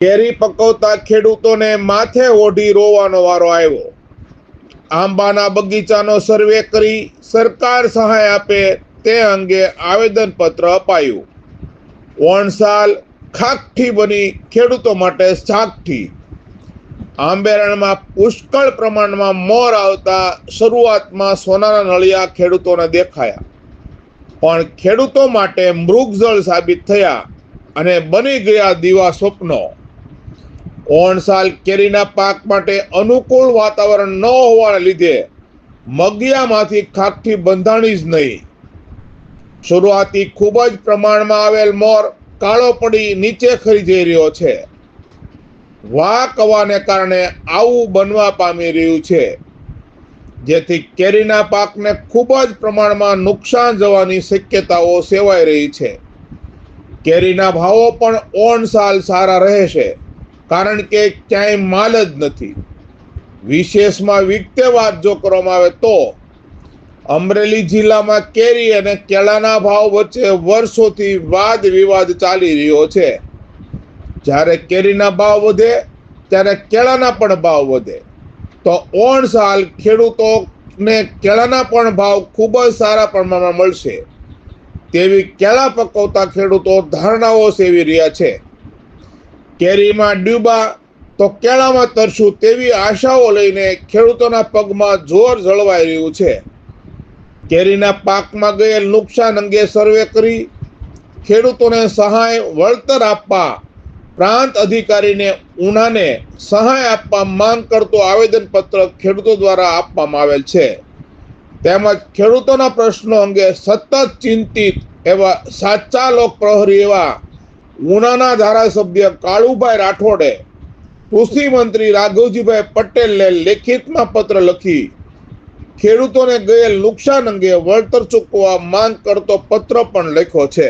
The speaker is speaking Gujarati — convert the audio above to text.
કેરી પકવતા ખેડૂતોને માથે ઓઢી રોવાનો વારો આવ્યો। આંબાના બગીચાનો સર્વે કરી સરકાર સહાય આપે તે અંગે આવેદનપત્ર અપાયું। ઓણસાલ ખાકઠી બની ખેડૂતો માટે સાગઠી। આંબેરણમાં પુષ્કળ પ્રમાણમાં મોર આવતા શરૂઆતમાં સોનાના નળિયા ખેડૂતોને દેખાયા, પણ ખેડૂતો માટે મૃગજળ સાબિત થયા અને બની ગયા દીવા સ્વપ્નો। ઓણસાલ કેરીના પાક માટે અનુકૂળ વાતાવરણ ન હોવાને લીધે મગિયામાંથી ખાકઠી બંધાણી જ નહીં। શરૂઆતી ખૂબ જ પ્રમાણમાં આવેલ મોર કાળો પડી નીચે ખરી જઈ રહ્યો છે। વા કવાને કારણે આવું બનવા પામી રહ્યું છે, જેથી કેરીના પાકને ખૂબ જ પ્રમાણમાં નુકસાન જવાની શક્યતાઓ સેવાઈ રહી છે। કેરીના ભાવો પણ ઓણસાલ સારા રહેશે, કારણ કે ક્યાંય માલ જ નથી। વિશેષમાં વિગતે વાત જો કરવામાં આવે તો અમરેલી જિલ્લામાં કેરી અને કેળાના ભાવ વચ્ચે વર્ષોથી વાદ વિવાદ ચાલી રહ્યો છે। જ્યારે કેરીના ભાવ વધે ત્યારે કેળાના પણ ભાવ વધે, તો ઓણસાલ ખેડૂતોને કેળાના પણ ભાવ ખૂબ જ સારા પ્રમાણમાં મળશે તેવી કેળા પકવતા ખેડૂતો ધારણાઓ સેવી રહ્યા છે। કેરીમાં ડૂબા તો કેળામાં તરશું તેવી આશાઓ લઈને ખેડૂતોના પગમાં જોર જળવાઈ રહ્યું છે। કેરીના પાકમાં ગયેલ નુકસાન અંગે સર્વે કરી ખેડૂતોને સહાય વળતર આપવા પ્રાંત અધિકારીને ઉનાને સહાય આપવા માંગ કરતો આવેદનપત્ર ખેડૂતો દ્વારા આપવામાં આવેલ છે। તેમજ ખેડૂતોના પ્રશ્નો અંગે સતત ચિંતિત એવા સાચા લોક પ્રહરી એવા ઉનાના ધારાસભ્ય કાળુભાઈ રાઠોડે કૃષિ મંત્રી રાઘવજીભાઈ પટેલને લેખિતમાં પત્ર લખી ખેડૂતોને ગયેલ નુકસાન અંગે વળતર ચૂકવવા માંગ કરતો પત્ર પણ લખ્યો છે।